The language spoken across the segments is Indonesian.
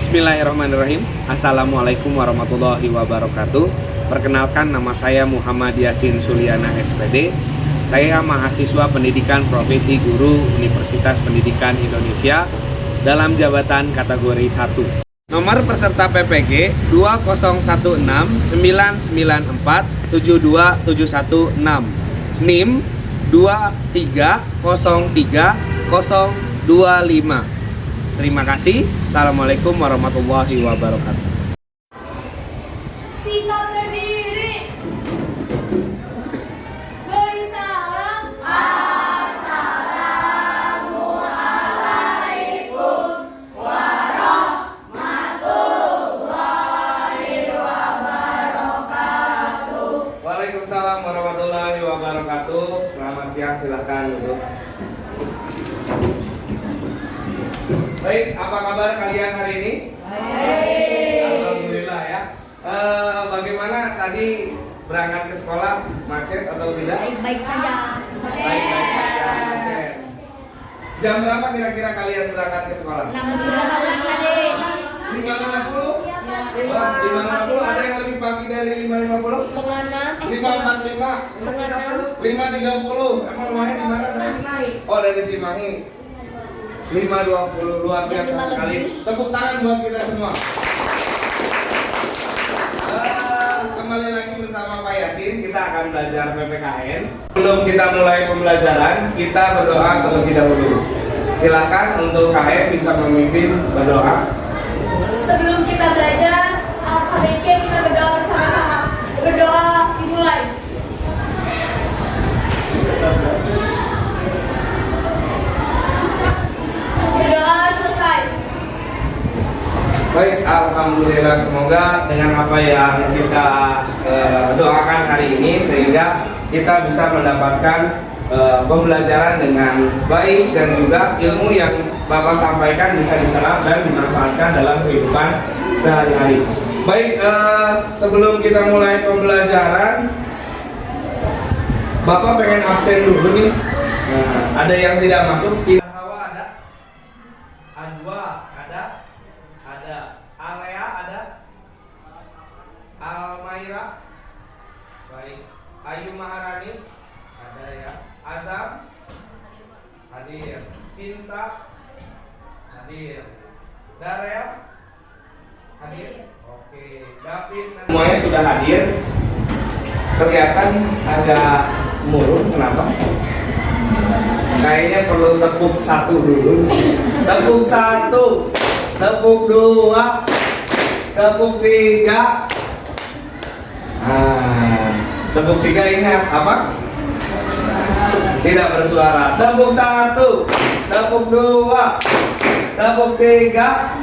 Bismillahirrahmanirrahim. Assalamualaikum warahmatullahi wabarakatuh. Perkenalkan, nama saya Muhammad Yasin Suliana SPD. Saya mahasiswa pendidikan profesi guru Universitas Pendidikan Indonesia dalam jabatan kategori 1. Nomor peserta PPG 20169947271 NIM 2303025. Terima kasih. Assalamualaikum warahmatullahi wabarakatuh. Sikap berdiri. Beri salam. Assalamualaikum warahmatullahi wabarakatuh. Waalaikumsalam warahmatullahi wabarakatuh. Selamat siang, silahkan duduk. Baik, apa kabar kalian hari ini? Baik. Alhamdulillah ya. Bagaimana tadi berangkat ke sekolah, macet atau tidak? Baik-baik saja. Baik-baik saja. Macet. Jam berapa kira-kira kalian berangkat ke sekolah? 5.50? Wah, 5.50. Ada yang lebih pagi dari 5.50? Setengah 6. 5.45? Setengah 6. 5.30? Emang rumahnya di mana? Oh, dari Cimahi. 5.20, luar biasa sekali. Tepuk tangan buat kita semua. Kembali lagi bersama Pak Yasin, kita akan belajar PPKN. Sebelum kita mulai pembelajaran, kita berdoa terlebih dahulu. Silakan untuk KM bisa memimpin berdoa. Sebelum kita belajar KBK, kita berdoa bersama-sama. Berdoa dimulai. Berdoa selesai. Baik, alhamdulillah, semoga dengan apa yang kita doakan hari ini sehingga kita bisa mendapatkan pembelajaran dengan baik dan juga ilmu yang Bapak sampaikan bisa diserap dan dimanfaatkan dalam kehidupan sehari-hari. Baik, sebelum kita mulai pembelajaran, Bapak pengen absen dulu nih. Ada yang tidak masuk? Hawa ada? Adwa ada? Ada. Alea ada? Almaira? Baik. Ayu Maharani? Ada ya. Azam? Hadir. Cinta? Hadir. Darel? Hadir? Oke. David? Semuanya sudah hadir. Kelihatan agak murung, kenapa? Kayaknya perlu tepuk satu dulu. Tepuk satu, tepuk dua, tepuk tiga. Tepuk tiga ini apa? Tidak bersuara. Tepuk satu, tepuk dua, tepuk tiga.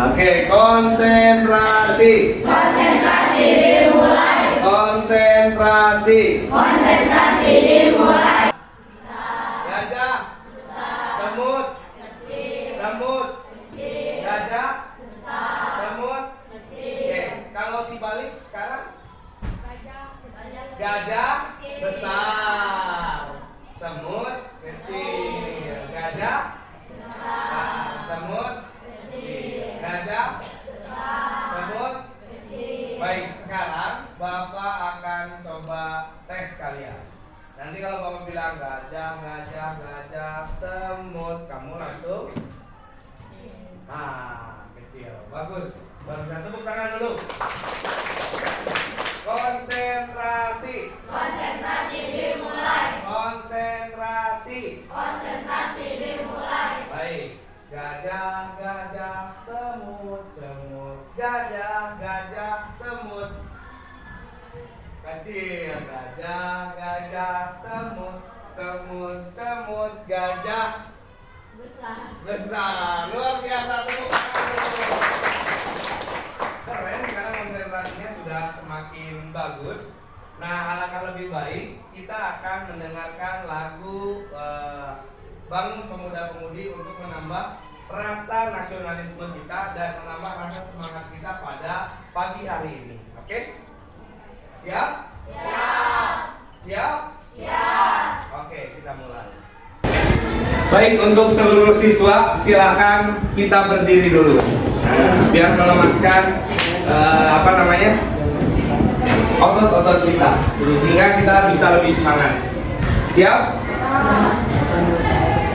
Oke, konsentrasi. Konsentrasi dimulai. Konsentrasi. Konsentrasi dimulai. Gajah. Semut. Semut. Gajah. Semut. Oke, kalau dibalik sekarang gajah besar, semut kecil. Gajah besar, semut kecil. Gajah besar, semut kecil. Baik, sekarang Bapak akan coba tes kalian. Nanti kalau Bapak bilang gajah, gajah, gajah, semut, kamu langsung kecil. Bagus. Baru tepuk tangan dulu. Konsentrasi. Konsentrasi dimulai. Konsentrasi. Konsentrasi dimulai. Baik. Gajah, gajah, semut, semut. Gajah, gajah, semut. Kecil. Gajah, gajah, semut, semut, semut. Gajah Besar. besar. Luar biasa, tepuk tangan. Keren, karena konsentrasinya sudah semakin bagus. Nah, alangkah lebih baik kita akan mendengarkan lagu Bangun Pemuda-Pemudi untuk menambah rasa nasionalisme kita dan menambah rasa semangat kita pada pagi hari ini. Oke? Siap? Siap. Siap? Siap. Oke, kita mulai. Baik, untuk seluruh siswa silakan kita berdiri dulu. Biar melemaskan otot-otot kita, sehingga kita bisa lebih semangat. Siap?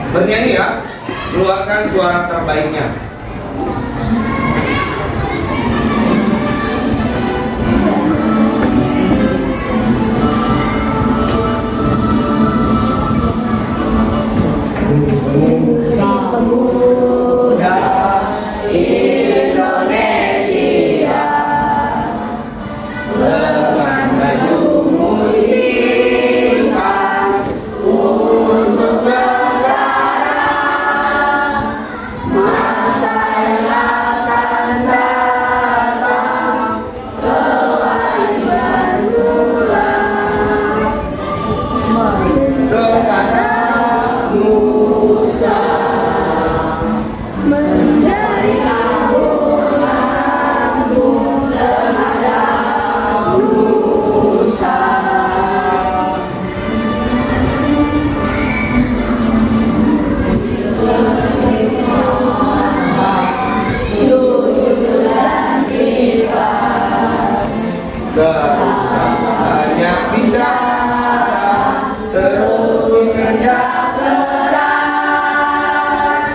Bernyanyi ya. Keluarkan suara terbaiknya. Pemuda Indonesia dengan bajumu simpan untuk negara, masa yang akan datang kewajiban pulang kepada Nusa menjadi lambung terhadap Nusa. Jujur dan ikhlas, tak banyak bicara, terus kerja keras,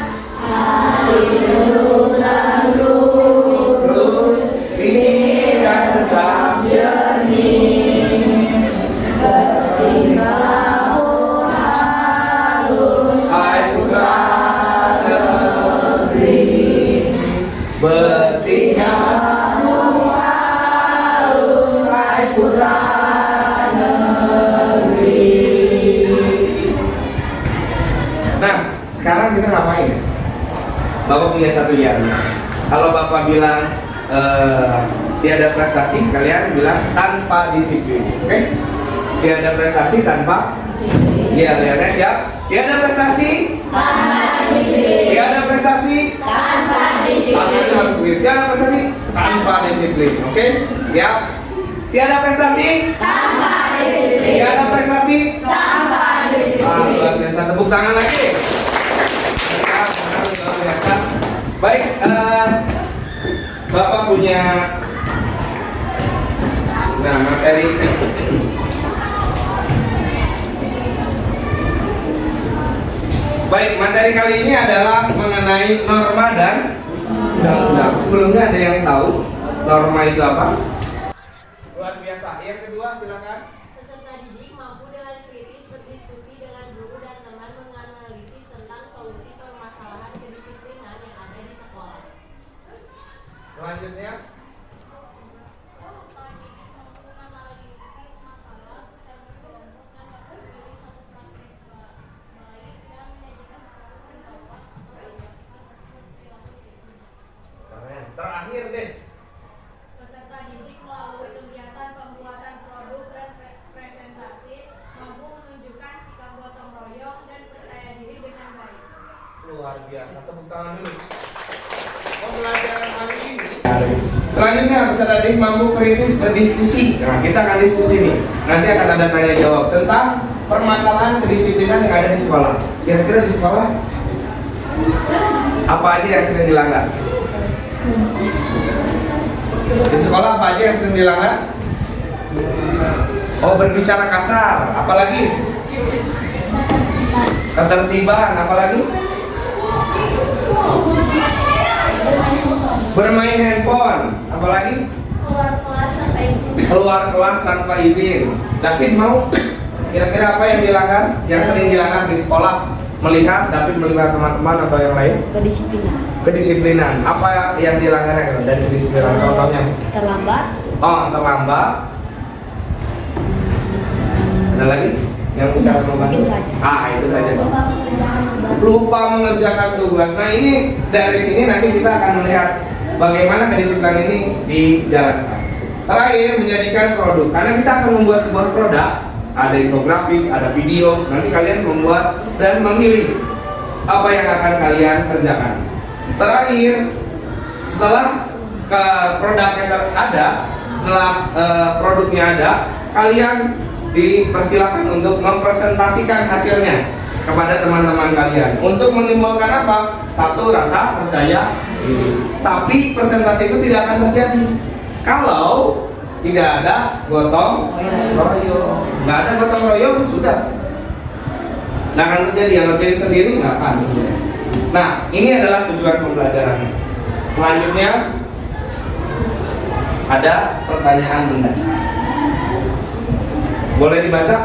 hati teduh dan lurus, pikiran tetap jernih, bertingkahmu halus, hai putra negeri. Bertingkahmu halus, hai putra negeri. Nah, sekarang kita ngapain ya? Bapak punya satu ya. Kalau Bapak bilang tiada prestasi, kalian bilang tanpa disiplin. Oke? Tiada prestasi tanpa. Iya, lihatnya siap. Tiada prestasi Tanpa disiplin. tiada prestasi Tanpa disiplin. tiada prestasi tanpa disiplin. Oke? Siap. Tiada prestasi Tanpa disiplin. tiada prestasi. Tanpa disiplin. Luar biasa, tepuk tangan lagi. Luar biasa. Baik, Bapak punya materi. Baik, materi kali ini adalah mengenai norma dan undang-undang. Sebelumnya ada yang tahu norma itu apa? Luar biasa. Yang kedua, silakan. Peserta didik mampu dengan kritis berdiskusi dengan guru dan teman menganalisis tentang solusi permasalahan kedisiplinan yang ada di sekolah. Selanjutnya, Peserta didik mampu menganalisis masalah secara berkelompok dan dapat memilih satu praktik baik dan menyajikan pendapat perilaku disiplin. keren. Terakhir deh. Peserta didik melalui kegiatan pembuatan produk dan presentasi mampu menunjukkan sikap gotong royong dan percaya diri dengan baik. Luar biasa, tepuk tangan dulu. Pembelajaran hari ini. Selanjutnya peserta didik mampu kritis berdiskusi. Nah, kita akan diskusi nih. Nanti akan ada tanya jawab tentang permasalahan kedisiplinan yang ada di sekolah. Kira-kira di sekolah apa aja yang sering dilanggar? Di sekolah apa aja yang sering dilanggar? Oh, berbicara kasar. Apalagi? Ketertiban. Apalagi? Bermain handphone. Apalagi? Keluar kelas tanpa izin. Keluar kelas tanpa izin. David mau? Kira-kira apa yang dilanggar? Yang sering dilanggar di sekolah? Melihat, David melihat teman-teman atau yang lain? Kedisiplinan. Kedisiplinan. Apa yang dilanggar dari kedisiplinan? Contohnya? Terlambat. Oh, terlambat. Ada lagi yang bisa membantu? Itu aja. Itu saja. Lupa mengerjakan tugas. Lupa mengerjakan tugas. Nah, ini dari sini nanti kita akan melihat bagaimana kedisiplinan ini dijalankan. Terakhir, menjadikan produk. Karena kita akan membuat sebuah produk, ada infografis, ada video. Nanti kalian membuat dan memilih apa yang akan kalian kerjakan. Terakhir, setelah produknya ada, setelah produknya ada, kalian dipersilakan untuk mempresentasikan hasilnya. kepada teman-teman kalian untuk menimbulkan apa? Satu, rasa percaya diri. Tapi presentasi itu tidak akan terjadi kalau tidak ada gotong royong. Nggak ada gotong royong, sudah nggak akan terjadi. Yang ngerjain sendiri nggak akan. Nah, ini adalah tujuan pembelajarannya. Selanjutnya ada pertanyaan mendasar. Boleh dibaca?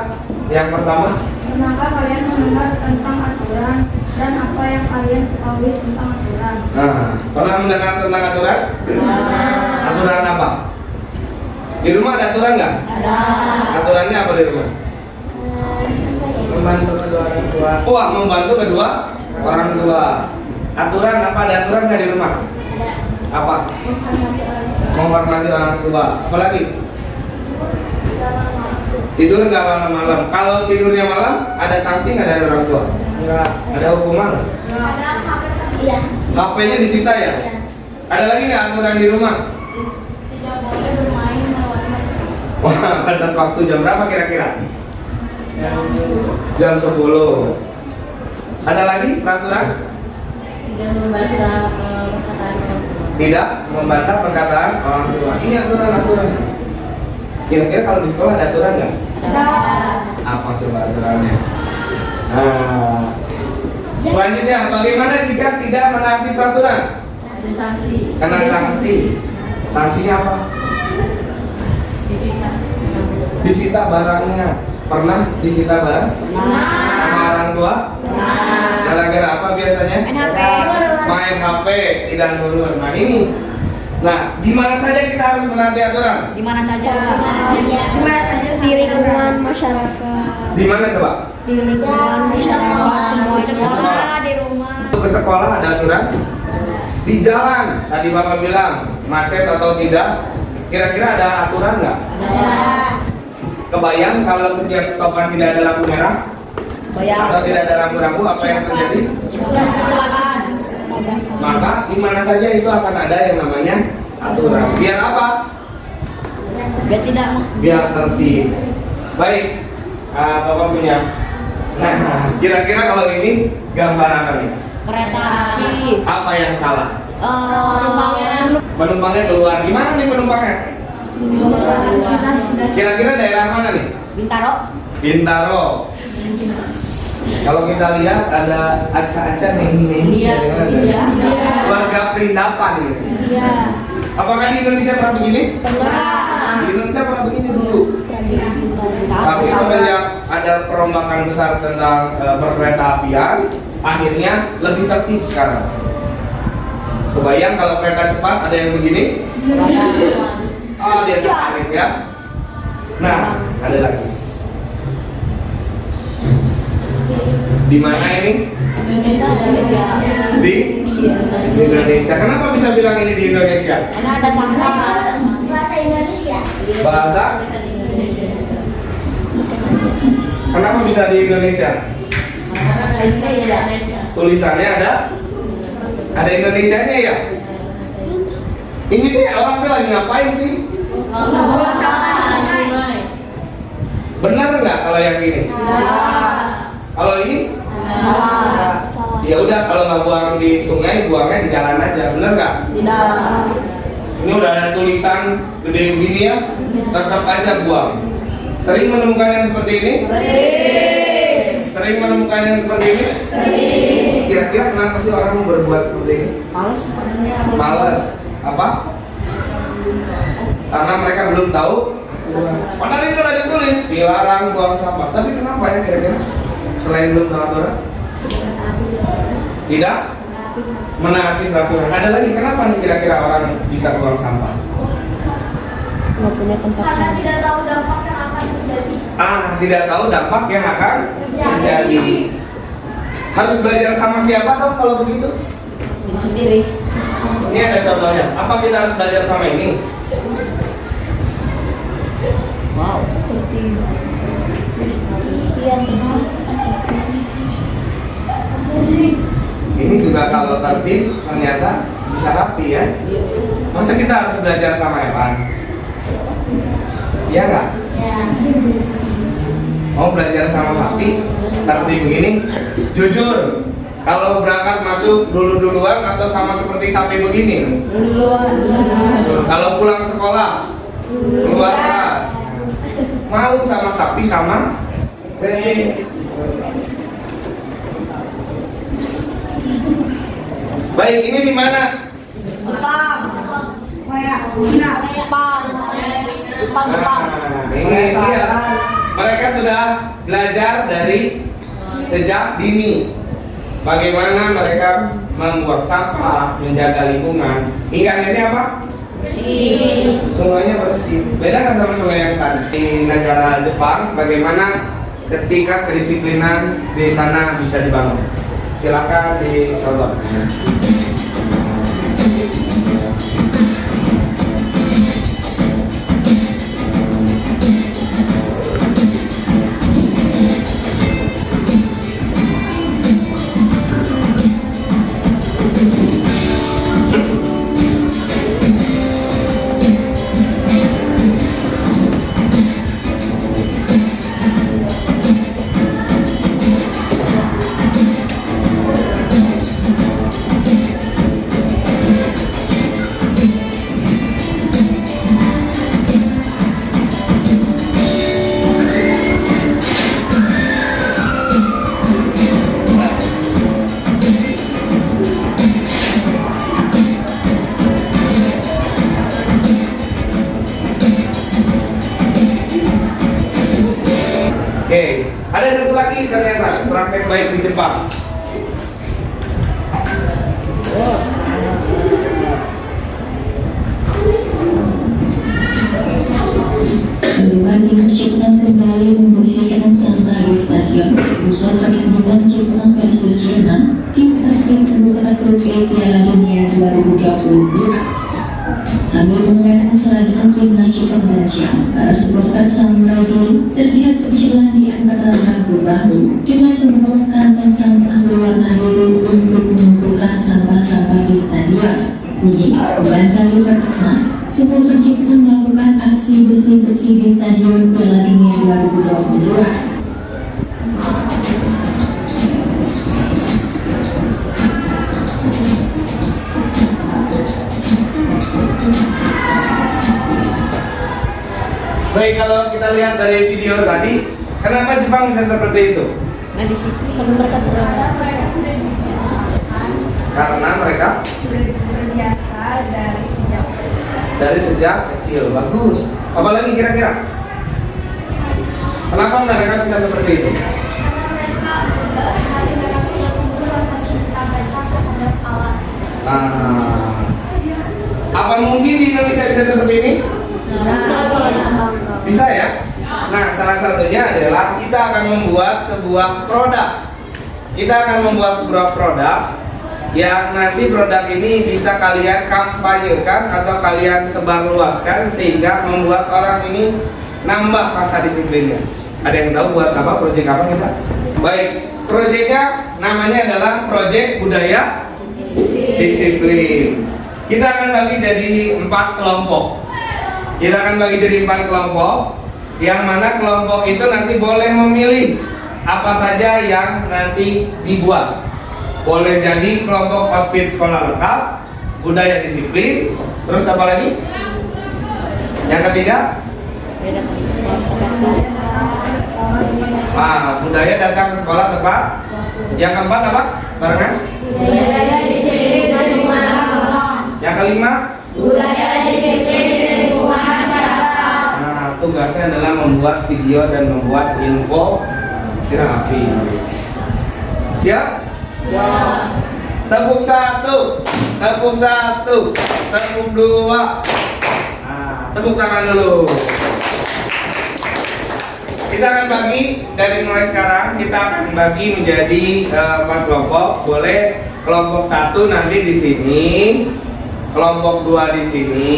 Yang pertama. Pernahkah kalian mendengar tentang aturan dan apa yang kalian ketahui tentang aturan? Nah, pernah mendengar tentang aturan? Aturan apa? Di rumah ada aturan nggak? Ada. Aturannya apa di rumah? Membantu kedua orang tua. Wah, membantu kedua orang tua. Aturan apa? Ada aturan nggak di rumah? Ada. Apa? Menghormati orang tua. Menghormati orang tua. Apalagi? Tidur nggak malam-malam. Kalau tidurnya malam, ada sanksi nggak dari orang tua? Nggak. Ada hukuman nggak? Ada iya. HP-nya disita ya? Iya. Ada lagi nggak aturan di rumah? Tidak boleh bermain melewati batas. Wah, batas waktu jam berapa kira-kira? Jam 10. Ada lagi peraturan? Tidak membantah perkataan orang tua. Tidak membantah perkataan orang tua. Ini aturan-aturan. Kira-kira kalau di sekolah ada aturan nggak? Ada. Apa coba aturannya? Nah, selanjutnya, bagaimana jika tidak menaati peraturan? Ada sanksi. Kena sanksi. Sanksinya apa? Disita. Disita barangnya. Pernah disita barang? Sama orang tua? Gara-gara apa biasanya? Main HP. Main HP, tidak nurun. Nah ini. Nah, di mana saja kita harus menaati aturan? Di mana saja? Di mana saja? Di lingkungan masyarakat. Di mana coba? Di lingkungan masyarakat. Semua sekolah, di rumah. Untuk ke sekolah ada aturan? Di jalan, tadi Bapak bilang macet atau tidak? Kira-kira ada aturan nggak? Ada. Kebayang kalau setiap stopan tidak ada lampu merah? Atau tidak ada rambu-rambu, apa yang terjadi? Maka di mana saja itu akan ada yang namanya aturan. Biar apa? Biar tidak. Biar tertib. Baik, Bapak punya. Nah, kira-kira kalau ini gambar apa nih? Kereta api. Apa yang salah? Penumpangnya. Penumpangnya keluar. Gimana nih penumpangnya? Kira-kira daerah mana nih? Bintaro. Bintaro. Kalau kita lihat ada aca-aca nehi-nehi Iya. dari mana? Iya. Warga Perindapan gitu. Iya. Apakah di Indonesia pernah begini? Pernah. Di Indonesia pernah begini dulu. Tapi Tapi semenjak ada perombakan besar tentang perkereta apian, akhirnya lebih tertib sekarang. Kebayang kalau kereta cepat ada yang begini? Oh, dia tarik ya. Nah, ada lagi. Di mana ini? Di Indonesia. Kenapa bisa bilang ini di Indonesia? Karena ada sampah. Bahasa Indonesia. Bahasa? Kenapa bisa di Indonesia? Tulisannya ada? Ada Indonesianya ya? Ini nih orang tuh lagi ngapain sih? Benar nggak kalau yang ini? Kalau ini? Ya udah, kalau nggak buang di sungai, buangnya di jalan aja, benar nggak? Tidak. Ini udah ada tulisan gede begini ya, tetap aja buang. Sering menemukan yang seperti ini? Sering menemukan yang seperti ini? Kira-kira kenapa sih orang berbuat seperti ini? Males. Apa? Karena mereka belum tahu. Padahal itu udah ditulis dilarang buang sampah. Tapi kenapa ya kira-kira? Selain belum tahu aturan? Tidak menaati peraturan. Ada lagi kenapa nih kira-kira orang bisa buang sampah? Nggak punya tempat. Karena tidak tahu dampak yang akan terjadi. Tidak tahu dampak yang akan terjadi. Harus belajar sama siapa dong kalau begitu? Sendiri. Ini ada contohnya. Apa kita harus belajar sama ini? Wow. Iya. Ini juga kalau tertib ternyata bisa rapi ya. Masa kita harus belajar sama hewan? Iya nggak? Ya. Mau belajar sama sapi? Seperti begini. Jujur, kalau berangkat masuk duluan atau sama seperti sapi begini? Kalau pulang sekolah, keluar kelas, malu sama sapi sama bebek. Baik, ini di mana? Ini dia. Mereka sudah belajar dari sejak dini bagaimana mereka membuat sampah, menjaga lingkungan. Hingga akhirnya apa? Sungainya bersih. Beda nggak sama sungai yang tadi? Di negara Jepang, bagaimana ketika kedisiplinan di sana bisa dibangun? Silakan dicontoh. Oke, ada satu lagi ternyata praktek baik di Jepang. Bupati Jepang kembali membersihkan sampah di stadion Musuh pertandingan Jepang versus Jerman di pertandingan pembukaan grup E Piala Dunia 2022. Sambil menggunakan seragam timnas Jepang dan Jepang, para supporter Samurai Blue terlihat berjalan di antara bahu-bahu dengan membawa kantong sampah berwarna biru untuk mengumpulkan sampah-sampah di stadion. Ini bukan kali pertama supporter Jepang melakukan aksi bersih-bersih di stadion Piala Dunia 2022. Baik, kalau kita lihat dari video tadi, kenapa Jepang bisa seperti itu? Karena mereka terbiasa dari sejak kecil. Bagus. Apalagi kira-kira? Kenapa mereka bisa seperti itu? Nah, apa mungkin di Indonesia bisa seperti ini? Bisa ya? Nah, salah satunya adalah kita akan membuat sebuah produk. Kita akan membuat sebuah produk yang nanti produk ini bisa kalian kampanyekan atau kalian sebarluaskan sehingga membuat orang ini nambah rasa disiplinnya. Ada yang tahu buat apa proyek apa kita? Baik, proyeknya namanya adalah proyek budaya disiplin. Kita akan bagi jadi 4 kelompok. Kita akan bagi jadi 4 kelompok, yang mana kelompok itu nanti boleh memilih apa saja yang nanti dibuat. Boleh jadi kelompok outfit sekolah lengkap, budaya disiplin, terus apa lagi? Yang ketiga? Budaya datang ke sekolah tepat. Yang keempat apa? Barengan? Budaya disiplin dan lingkungan sekolah. Yang kelima? Budaya disiplin dan lingkungan masyarakat. Nah, tugasnya adalah membuat video dan membuat info grafi. Siap? Ya. Tepuk 1, tepuk 1, tepuk 2. Nah, tepuk tangan dulu. Kita akan bagi dari mulai sekarang, kita akan bagi menjadi 4 kelompok. Boleh kelompok 1 nanti di sini, kelompok 2 di sini,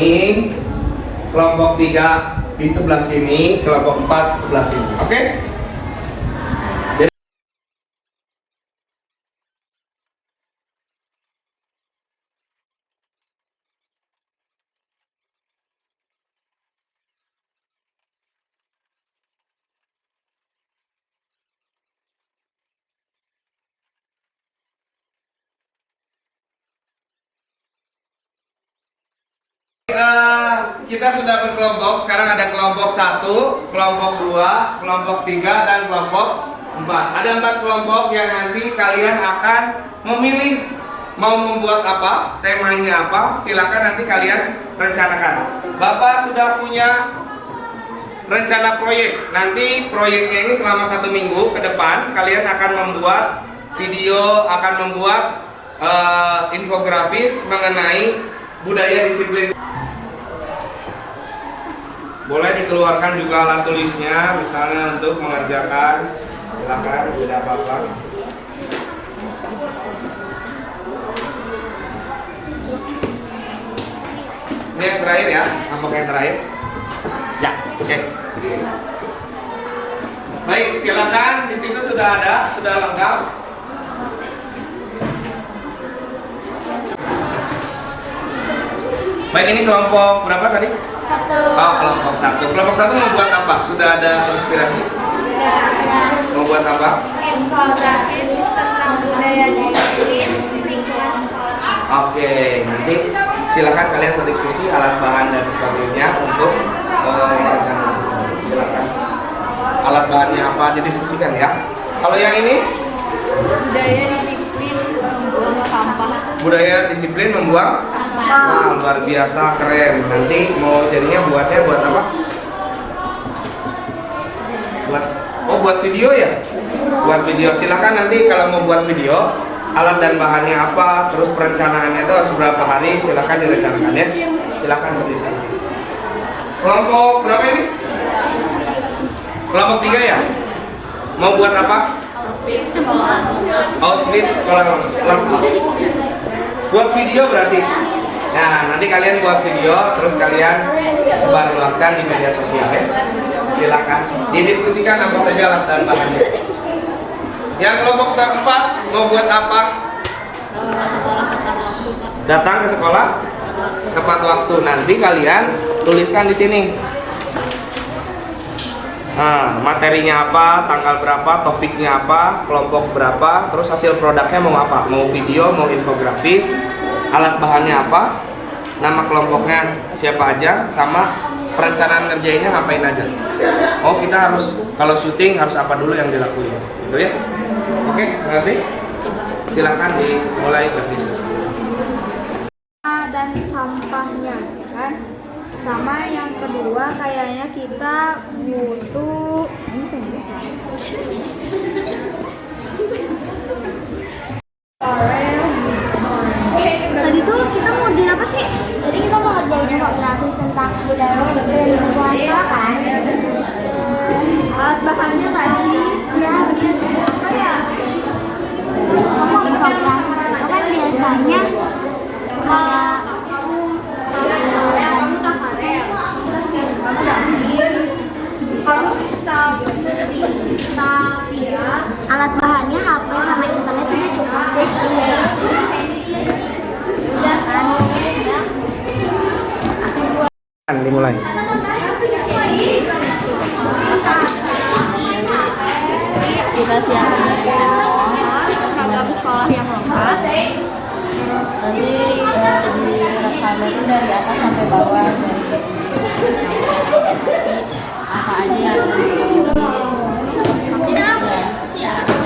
kelompok 3 di sebelah sini, kelompok 4 sebelah sini. Oke? Kita sudah berkelompok. Sekarang ada kelompok 1, kelompok 2, kelompok 3, dan kelompok 4. Ada 4 kelompok yang nanti kalian akan memilih mau membuat apa, temanya apa. Silakan nanti kalian rencanakan. Bapak sudah punya rencana proyek. Nanti proyeknya ini selama 1 minggu ke depan kalian akan membuat video, akan membuat infografis mengenai budaya disiplin. Boleh dikeluarkan juga alat tulisnya, misalnya untuk mengerjakan. Silakan, tidak apa-apa. Ini yang terakhir ya, apakah yang terakhir? Ya, oke. Baik, silakan. Di situ sudah ada, sudah lengkap. Baik, ini kelompok berapa tadi? 1. Oh, kelompok 1. Kelompok 1 mau buat apa? Sudah ada inspirasi? Mau buat apa? Infografis tentang budaya disiplin lingkungan sekolah. Oke, nanti silakan kalian berdiskusi alat bahan dan sebagainya untuk rencana. Silakan. Alat bahannya apa didiskusikan ya. Kalau yang ini? Budaya disiplin membuang sampah. Budaya disiplin membuang sampah. Luar biasa, keren. Nanti mau jadinya buatnya buat apa? Buat video ya? Buat video. Silakan nanti kalau mau buat video, alat dan bahannya apa, terus perencanaannya itu harus berapa hari, silakan direncanakan ya. Silakan berdiskusi. Kelompok berapa ini? Kelompok 3 ya? Mau buat apa? Outfit sekolah. Buat video berarti. Nah, nanti kalian buat video, terus kalian sebarluaskan di media sosial ya. Silakan didiskusikan apa saja alat dan bahannya. Yang kelompok 4 mau buat apa? Datang ke sekolah tepat waktu. Nanti kalian tuliskan di sini. Nah, materinya apa, tanggal berapa, topiknya apa, kelompok berapa, terus hasil produknya mau apa? Mau video, mau infografis, alat bahannya apa, nama kelompoknya siapa aja, sama perencanaan ngerjainnya ngapain aja. Oh, kita harus kalau syuting harus apa dulu yang dilakuin, gitu ya. Oke, nanti silakan dimulai berdiskusi. Dan sampahnya kan. Sama yang kedua kayaknya kita butuh tadi tuh kita mau di apa sih? Jadi kita mau ngerjain infografis tentang budaya disiplin lingkungan sekolah kan? Alat bahannya nggak sih? Ya benar. Apa ya? Kamu infografis itu kan biasanya kayak alat bahannya HP sama internet udah cukup sih. Udah kan? Dimulai. Kita siapin seragam sekolah yang lengkap. Nanti direkamnya itu dari atas sampai bawah, dari apa aja yang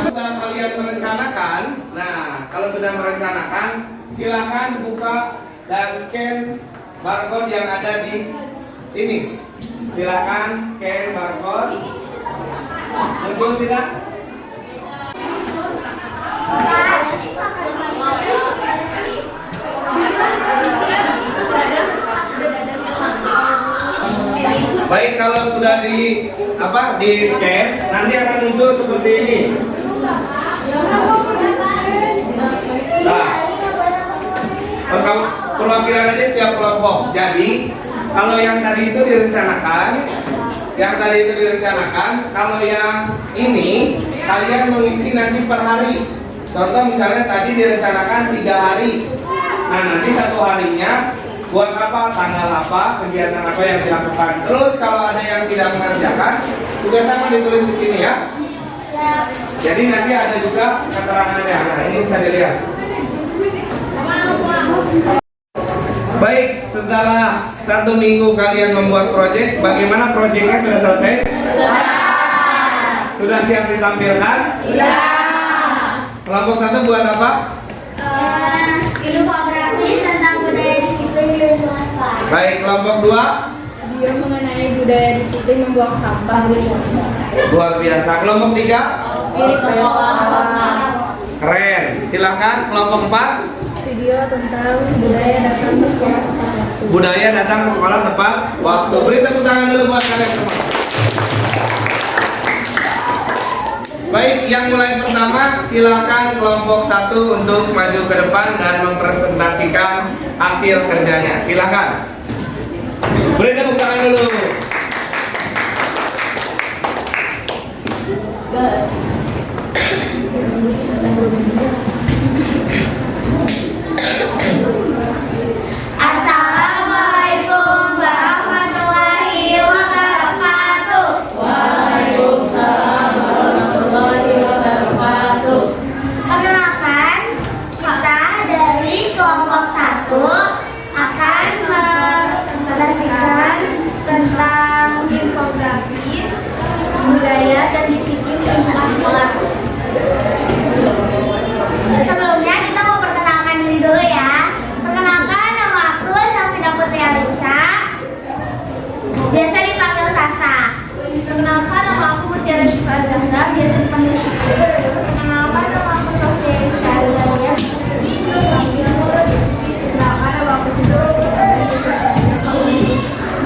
Sudah kalian merencanakan, nah kalau sudah merencanakan, silakan buka dan scan barcode yang ada di sini. Silakan scan barcode. Muncul tidak? Baik, kalau sudah di scan, nanti akan muncul seperti ini. Nah, perwakilan aja setiap kelompok. Jadi, kalau yang tadi itu direncanakan, kalau yang ini kalian mengisi nanti per hari. Contoh misalnya tadi direncanakan 3 hari. Nah, nanti 1 harinya buat apa, tanggal apa, kegiatan apa yang dilakukan. Terus kalau ada yang tidak mengerjakan, juga sama ditulis di sini ya. Jadi nanti ada juga keterangannya. Nah, ini bisa dilihat. Baik, setelah 1 minggu kalian membuat proyek, bagaimana proyeknya sudah selesai? Sudah siap ditampilkan? Kelompok 1 buat apa? Infografis tentang budaya disiplin di lingkungan sekolah. Baik, kelompok 2? Video mengenai budaya disiplin membuang sampah di lingkungan. Luar biasa. Kelompok 3? Sekolah. Keren. Silahkan kelompok 4? Video tentang budaya datang ke sekolah tepat waktu. Budaya datang ke sekolah tepat waktu. Beri tepuk tangan dulu buat kalian semua. Baik, yang mulai pertama silahkan kelompok 1 untuk maju ke depan dan mempresentasikan hasil kerjanya. Silahkan. Beri tepuk tangan dulu. Assalamualaikum warahmatullahi wabarakatuh. Waalaikumsalam warahmatullahi wabarakatuh. Perkenalkan, kita dari kelompok 1 akan mempresentasikan tentang infografis budaya dan disiplin di lingkungan sekolah. Sebelumnya kita mau perkenalkan diri dulu ya. Perkenalkan, nama aku Safina Putri Alisa, biasa dipanggil Sasa. Perkenalkan, nama aku Mutiara Syifa Zahra, biasa dipanggil Syifa. Perkenalkan, nama aku Sofia Rizka Azalia. Perkenalkan, nama aku Syifa.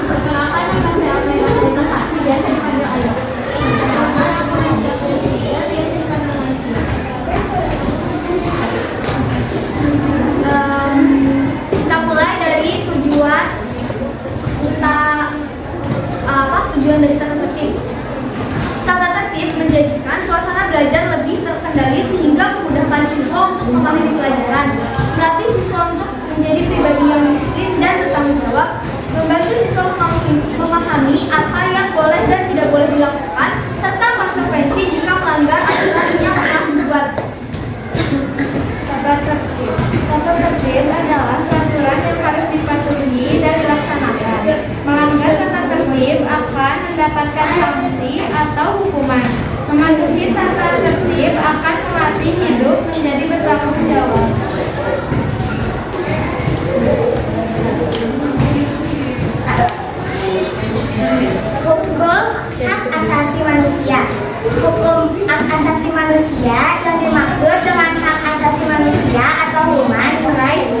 Perkenalkan, nama saya Alisa Alisa Sakti, biasa dipanggil Ayu. Perkenalkan, aku Aisyah Putri, biasa dipanggil Aisyah. Kita mulai dari tujuan dari tata tertib. Tata tertib menjadikan suasana belajar lebih terkendali sehingga memudahkan siswa untuk memahami pelajaran, melatih siswa untuk menjadi pribadi yang disiplin dan bertanggung jawab, membantu siswa memahami apa yang boleh dan tidak boleh dilakukan, serta konsekuensi jika melanggar aturan yang telah dibuat. Tata tertib adalah peraturan yang harus dipatuhi dan dilaksanakan. Melanggar tata tertib akan mendapatkan sanksi atau hukuman. Mematuhi tata tertib akan melatih hidup menjadi bertanggung jawab. Hukum hak asasi manusia. Hukum hak asasi manusia yang dimaksud dengan hak asasi manusia atau human rights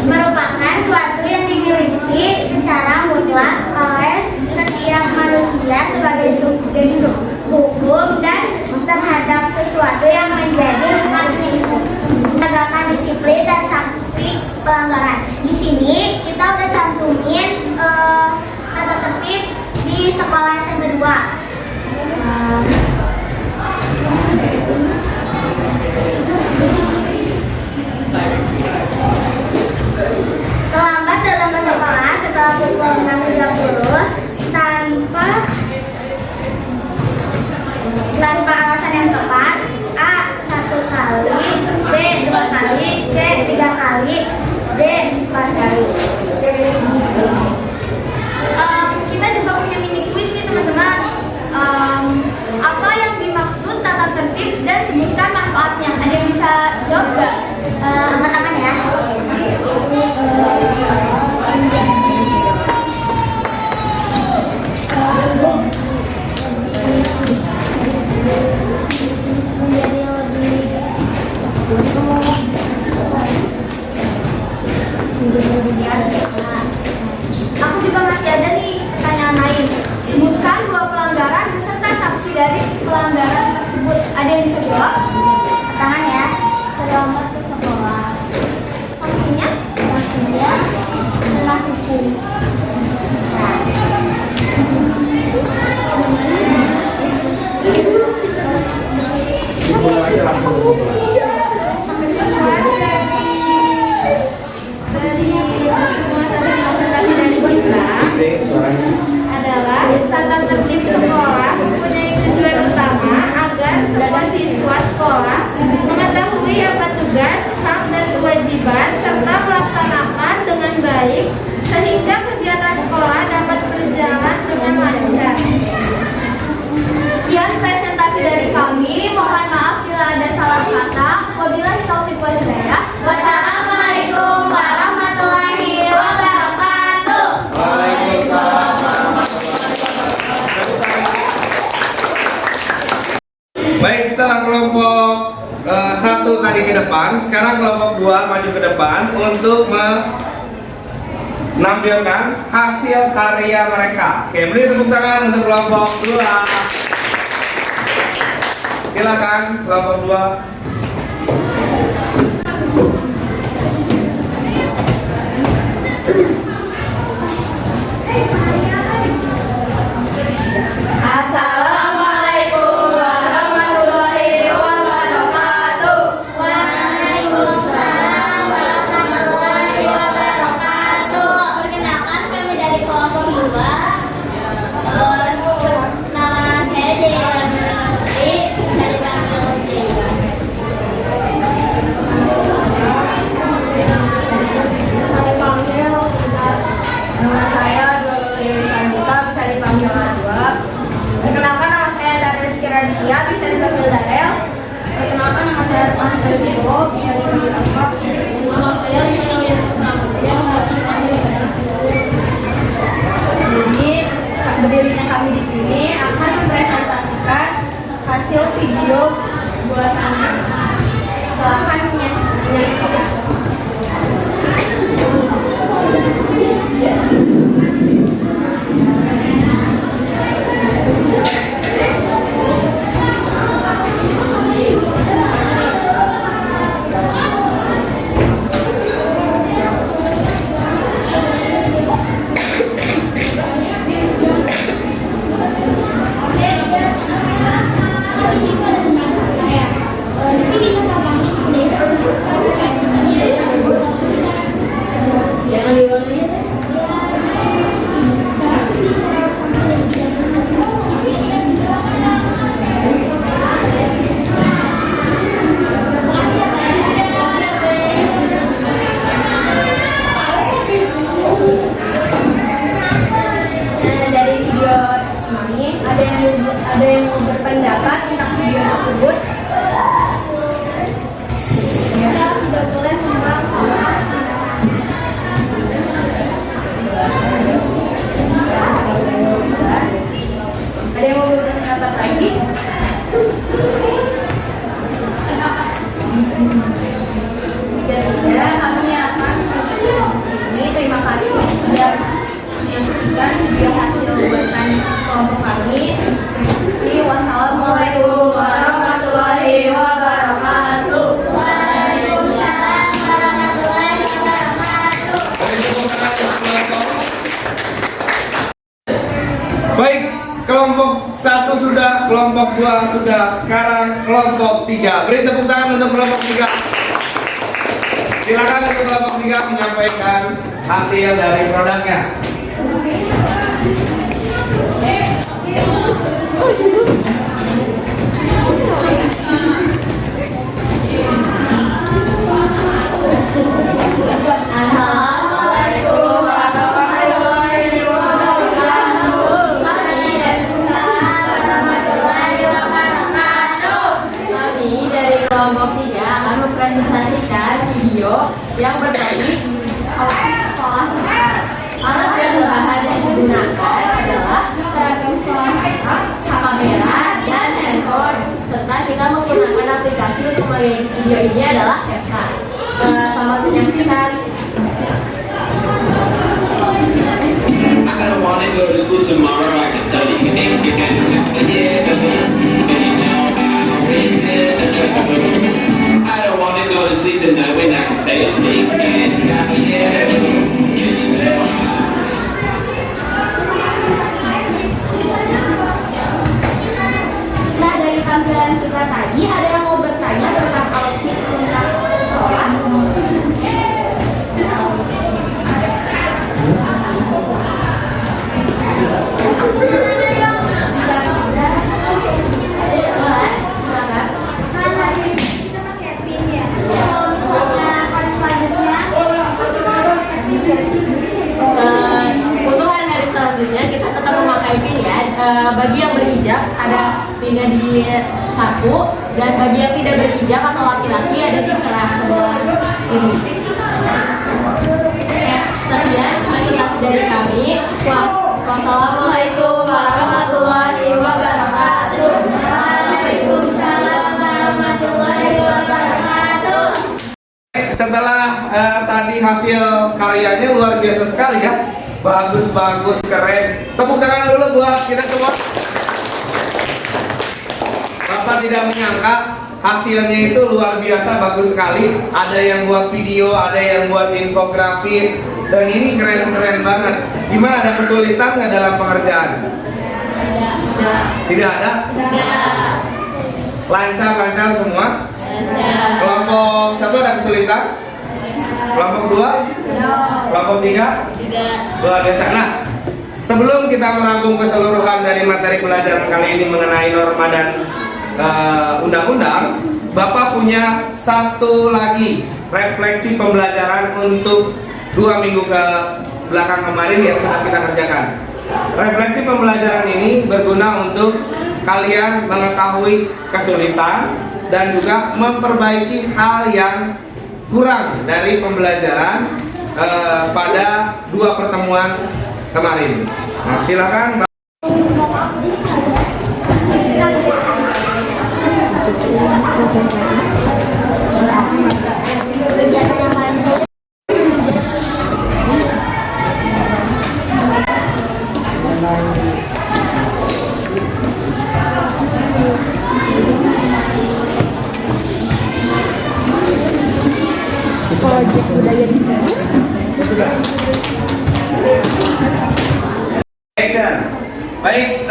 merupakan suatu yang dimiliki secara mutlak oleh setiap manusia sebagai subjek hukum dan terhadap sesuatu yang menjadi hak itu. Menegakkan disiplin dan sanksi pelanggaran. Di sini kita udah cantumin tata tertib di sekolah SMP 2. Terlambat datang ke sekolah setelah pukul 6.30 tanpa alasan yang tepat. A. 1 kali, B. 2 kali, C. 3 kali, D. 4 kali. Kita juga punya mini quiz nih teman-teman. Apa yang dimaksud tata tertib dan sebutkan manfaatnya? Ada yang bisa jawab nggak? Angkat tangan ya. Aku juga masih ada nih pertanyaan lain. Sebutkan 2 pelanggaran beserta saksi dari pelanggaran tersebut. Ada yang bisa jawab? Tangan ya. Terlambat ke sekolah. Sanksinya? Sanksinya adalah hukum. Adalah tata tertib sekolah mempunyai tujuan utama agar semua siswa sekolah mengetahui apa tugas, hak dan kewajiban serta melaksanakan dengan baik setelah kelompok 1 tadi ke depan, sekarang kelompok 2 maju ke depan untuk menampilkan hasil karya mereka. Oke, beri tepuk tangan untuk kelompok 2. Silakan kelompok 2. Assalamualaikum warahmatullahi wabarakatuh. Waalaikumsalam warahmatullahi wabarakatuh. Perkenalkan kami dari kelompok 2. Nama saya Deira Nurputri, bisa dipanggil Deira. Saya panggil Nama saya Dewi Sanjita, bisa dipanggil Najwa. Perkenalkan nama saya Darel Raditya, bisa dipanggil Darel. Perkenalkan nama saya Mas Dewo, bisa dipanggil Apa. Nama saya Rina Wiasa Pramudia, bisa dipanggil Darel. Jadi berdirinya kami di sini akan mempresentasikan hasil video buat anak. Silahkan menyaksikan. Dari video ini ada yang mau berpendapat tentang video tersebut. Kita tidak boleh membuang sampah sembarangan. Bisa. Ada yang mau berpendapat lagi? Jika tidak, kami akan menutup di sini. Terima kasih sudah menyaksikan video hasil buatan kelompok kami. Terima kasih. Wassalamualaikum warahmatullahi wabarakatuh. Waalaikumsalam warahmatullahi wabarakatuh. Baik, kelompok 1 sudah, kelompok 2 sudah, sekarang kelompok 3. Beri tepuk tangan untuk kelompok 3. Silakan untuk kelompok 3 menyampaikan hasil dari produknya. Assalamualaikum warahmatullahi wabarakatuh. Waalaikumsalam warahmatullahi wabarakatuh. Kami dari kelompok 3 akan mempresentasikan video yang berbagi outfit sekolah kita. Alat dan bahan yang digunakan adalah seragam sekolah kita, kamera, dan handphone. Serta kita menggunakan aplikasi untuk melihat video ini adalah CapCut. Selamat menyaksikan. I don't wanna go to school tomorrow, I can study. Yeah, but you know how it is. I don't wanna go to sleep tonight when I can stay up late. Nah, dari tampilan kita tadi, ada yang mau bertanya tentang outfit untuk sekolah? Untuk hari selanjutnya kita tetap memakai pin ya. Bagi yang berhijab ada pinnya di saku, dan bagi yang tidak berhijab atau laki-laki ada di kelas sebelah ini. Sekian presentasi dari kami. Wassalamualaikum warahmatullahi wabarakatuh. Waalaikumsalam karyanya luar biasa sekali ya. Bagus, keren. Tepuk tangan dulu buat kita semua. Bapak tidak menyangka hasilnya itu luar biasa, bagus sekali. Ada yang buat video, ada yang buat infografis, dan ini keren-keren banget. Gimana, ada kesulitan nggak dalam pengerjaan? Tidak ada? Lancar semua? Kelompok 1 ada kesulitan? Kelompok 2? Kelompok 3? Luar biasa. Nah, sebelum kita merangkum keseluruhan dari materi pelajaran kali ini mengenai norma dan undang-undang, Bapak punya satu lagi refleksi pembelajaran untuk 2 minggu ke belakang kemarin yang sudah kita kerjakan. Refleksi pembelajaran ini berguna untuk kalian mengetahui kesulitan dan juga memperbaiki hal yang kurang dari pembelajaran pada 2 pertemuan kemarin. Nah, silakan. Project budaya di sini. Action. Baik,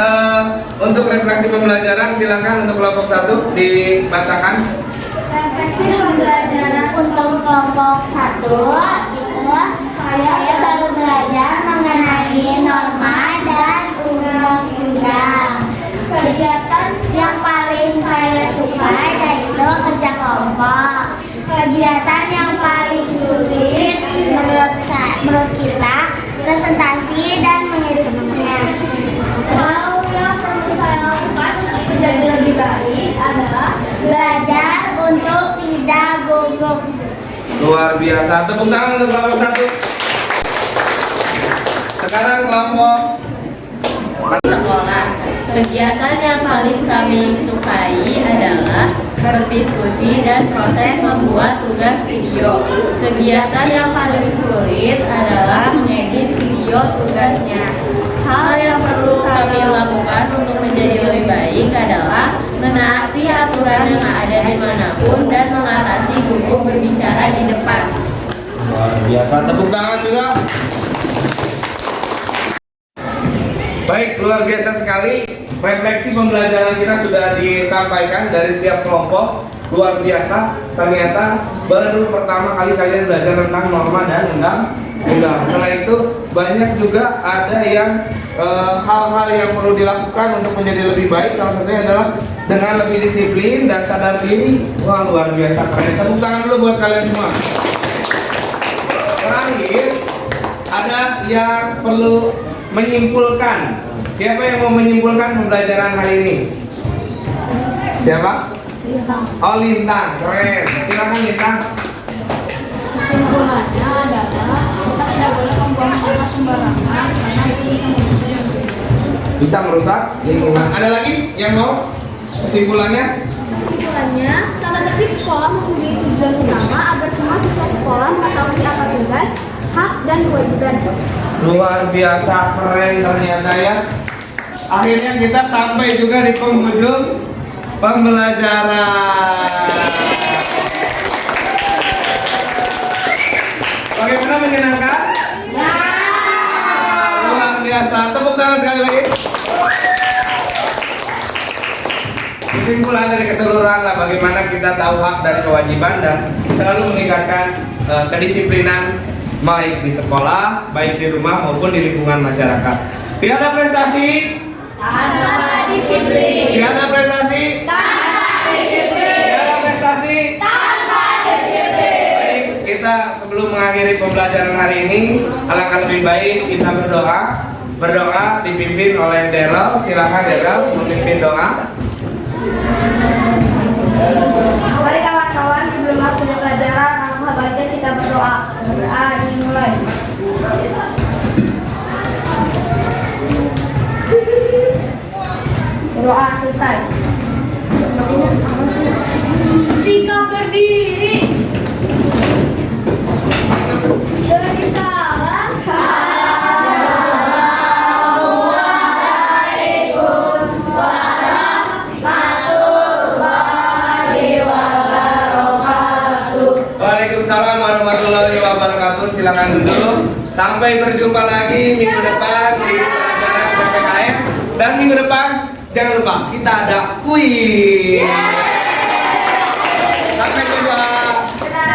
untuk refleksi pembelajaran silakan untuk kelompok 1 dibacakan. Refleksi pembelajaran untuk kelompok 1 itu saya baru belajar mengenai norma dan undang-undang. Kegiatan yang paling saya suka yaitu kerja kelompok. Kegiatan yang paling sulit menurut kita presentasi dan mengedukasinya. Hal yang perlu saya lakukan untuk menjadi lebih baik adalah belajar untuk tidak gugup. Luar biasa. Tepuk tangan untuk kelompok 1. Sekarang kelompok Sekolah. Kegiatan yang paling kami sukai adalah berdiskusi dan proses membuat tugas video. Kegiatan yang paling sulit adalah mengedit video tugasnya. Hal yang perlu kami lakukan untuk menjadi lebih baik adalah menaati aturan yang ada dimanapun dan mengatasi gugup berbicara di depan. luar biasa. Tepuk tangan juga. Baik, luar biasa sekali. Refleksi pembelajaran kita sudah disampaikan dari setiap kelompok. Luar biasa. Ternyata baru pertama kali kalian belajar tentang norma dan undang-undang. Setelah itu banyak juga ada yang hal-hal yang perlu dilakukan untuk menjadi lebih baik. Salah satunya adalah dengan lebih disiplin dan sadar diri. Wah, luar biasa keren. Tepuk tangan dulu buat kalian semua. Terakhir, ada yang perlu menyimpulkan. Siapa yang mau menyimpulkan pembelajaran hari ini? Siapa? Oh, Lintang, keren. Silakan Lintang. Kesimpulannya adalah kita tidak boleh membuang sampah sembarangan karena itu bisa merusak Lingkungan. Ada lagi yang mau? Kesimpulannya? Kesimpulannya, tata tertib sekolah mempunyai tujuan utama agar semua siswa sekolah mengetahui apa tugas, hak, dan kewajiban. Luar biasa keren ternyata ya. Akhirnya kita sampai juga di penghujung pembelajaran. Bagaimana, menyenangkan? Ya. Luar biasa. Tepuk tangan sekali lagi. Kesimpulan dari keseluruhan lah, bagaimana kita tahu hak dan kewajiban dan selalu meningkatkan kedisiplinan baik di sekolah, baik di rumah maupun di lingkungan masyarakat. Tidak ada prestasi Tanpa disiplin. tidak ada prestasi Tanpa disiplin. tidak ada prestasi. Tanpa disiplin. Baik, kita sebelum mengakhiri pembelajaran hari ini, alangkah lebih baik kita berdoa dipimpin oleh Daryl. Silakan Daryl memimpin doa. Mari kawan-kawan, sebelum waktunya pelajaran, alangkah baiknya kita berdoa. Berdoa dimulai. Berdoa selesai. Sikap berdiri. Gelisah. warahmatullahi wabarakatuh. Silakan duduk. Sampai berjumpa lagi minggu depan di pelajaran PPKM. Dan minggu depan jangan lupa kita ada kuis.